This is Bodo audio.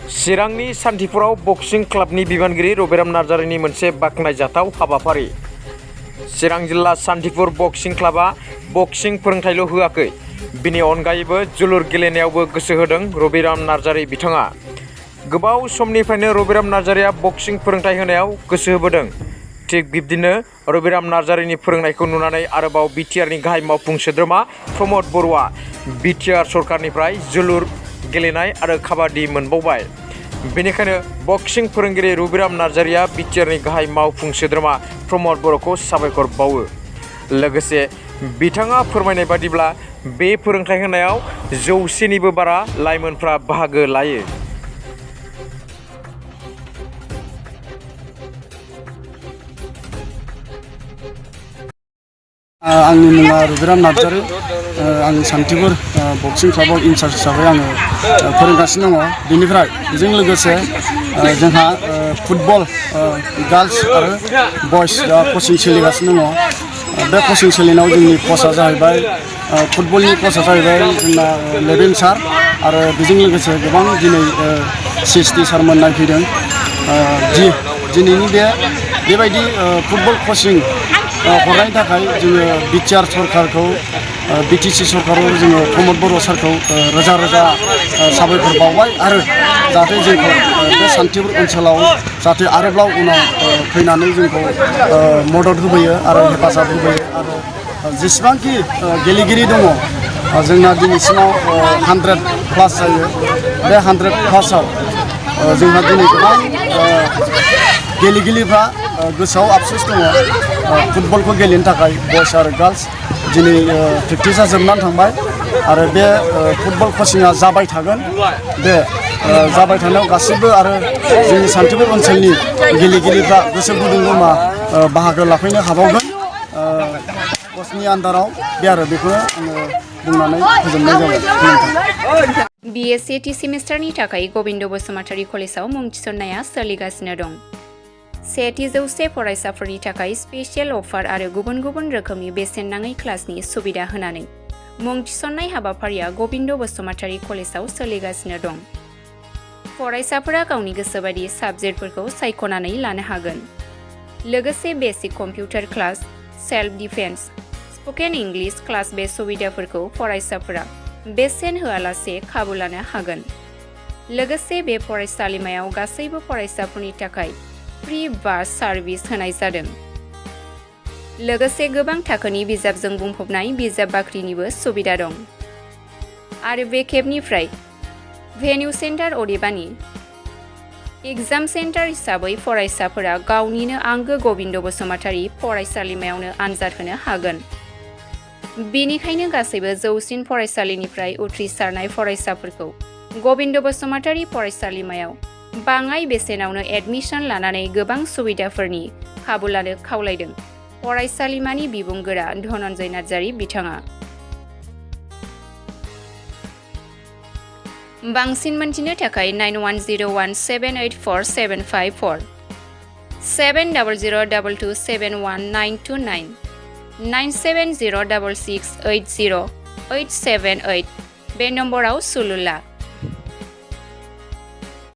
चिरांनि सान्थिपुराव बक्सिं क्लाबनि बिबानगिरि रबिराम नार्जारिनि मोनसे बाख्नायजाथाव हाबाफारि। चिरां जिल्ला सान्थिपुर बक्सिं क्लाबा बक्सिं फोरोंथायल' होआखै, बिनि अनगायैबो जोलुर गेलेनायावबो गोसो होदों रबिराम नार्जारि बिथाङा। गोबाव समनिफ्रायनो रबिराम नार्जारिया बक्सिं फोरोंथाय होनायाव गोसो होबोदों। थिग बिब्दिनो रबिराम नार्जारिनि फोरोंनायखौ नुनानै आरोबाव बिटिआरनि गाहाय मावफुं सोद्रोमा प्रमद बर'आ बिटिआर सरकारनिफ्राय जोलुर गेलेनाय आरो काबादि मोनबावबाय। बेनिखायनो बक्सिं फोरोंगिरि रबिराम नार्जारिया बिटिआरनि गाहाय मावफुं सोद्रोमा प्रमद बर'खौ साबायखर बावो। लोगोसे बिथाङा फोरमायनाय बादिब्ला बे फोरोंथाय होनायाव 100निबो बारा लाइमोनफ्रा बाहागो लायो। आंनि मुङा रबिराम नार्जारि। आं सान्थिपुर बक्सिं क्लाबाव इनचार्ज हिसाबै आङो फोरोंगासिनो दङ। बेनिफ्राय बेजों लोगोसे जोंहा फुटबल गार्ल्स आरो बयस कचिं सोलिगासिनो दङ। बे कचिं सोलिनायाव जोंनि कचआ जाहैबाय फुटबलनि कचआ जाहैबाय जोंना लेबेन सार आरो बेजों लोगोसे गोबां दिनै CSD सारमोन नायफैदों। दिनैनि बेबायदि फुटबल कचिं हरनायनि थाखाय जोङो बिटिआर सरकारखौ BTC सरकाराव जोङो प्रमद बर' सारखौ रोजा रोजा साबायखर बावबाय आरो जाहाथे जोंखौ बे सान्थिपुर ओनसोलाव जाहाथे आरोबाव उनाव फैनानै जोंखौ मदद होबोयो आरो हेफाजाब होबोयो आरो जेसेबांखि गेलेगिरि दङ जोंना दिनैसिमाव 100+ जायो। बे 100+आव जोंहा दिनै गोबां गेलेगिरिफ्रा गोसोआव आफसोस दङ फुटबलखौ गेलेनो थाखाय। बयस आरो गार्ल्स दिनै प्रेक्टिसा जोबनानै थांबाय आरो बे फुटबल कचिंआ जाबाय थागोन। बे जाबाय थानायाव गासैबो आरो जोंनि सान्थिपुर ओनसोलनि गेलेगिरिफ्रा गोसो गुदुंबा बाहागो लाफैनो हाबावगोन कचनि आन्दाराव। बे आरो बेखौनो आङो बुंनानै फोजोबनाय जाबाय। BA सेथि सेमिस्टारनि थाखाय गबिन्द बसुमतारी कलेजाव मुं थिसननाया सोलिगासिनो दं। सेथि 100 फरायसाफोरनि थाखाय स्पेशियेल अफार आरो गुबुन गुबुन रोखोमनि बेसेन नाङै क्लासनि सुबिदा होनानै मुं थिसननाय हाबाफारिया गबिन्द बसुमतारी कलेजाव सोलिगासिनो दं। फरायसाफोरा गावनि गोसोबायदि साबजेक्टफोरखौ सायख'नानै लानो हागोन। लोगोसे basic computer class, self defence, spoken English class बे सुबिदाफोरखौ फरायसाफोरा बेसेन होआलासे खाबु लानो हागोन। लोगोसे बे फरायसालिमायाव गासैबो फरायसाफोरनि थाखाय फ्रि बास सार्भिस होनाय जादों। लोगोसे गोबां थाखोनि बिजाबजों बुंफबनाय बिजाब बाख्रिनिबो सुबिदा दं। आरो बे खेबनिफ्राय भेन्यु सेन्टार अदेबानि एग्जाम सेन्टार हिसाबै फरायसाफोरा गावनिनो आंगो गबिन्द बसुमतारी फरायसालिमायावनो आनजाद होनो हागोन। बेनिखायनो गासैबो जौसिन फरायसालिनिफ्राय उथ्रिसारनाय फरायसाफोरखौ गबिन्द बसुमतारी फरायसालिमायाव बाङाय बेसेनावनो एडमिसन लानानै गोबां सुबिदाफोरनि खाबु लानो खावलायदों फरायसालिमानि बिबुंगोरा धनन्जय नार्जारि बिथाङा। बांसिन मोनथिनो थाखाय 9101784754 7002271929 9706680878 बे नम्बराव सुलु ला।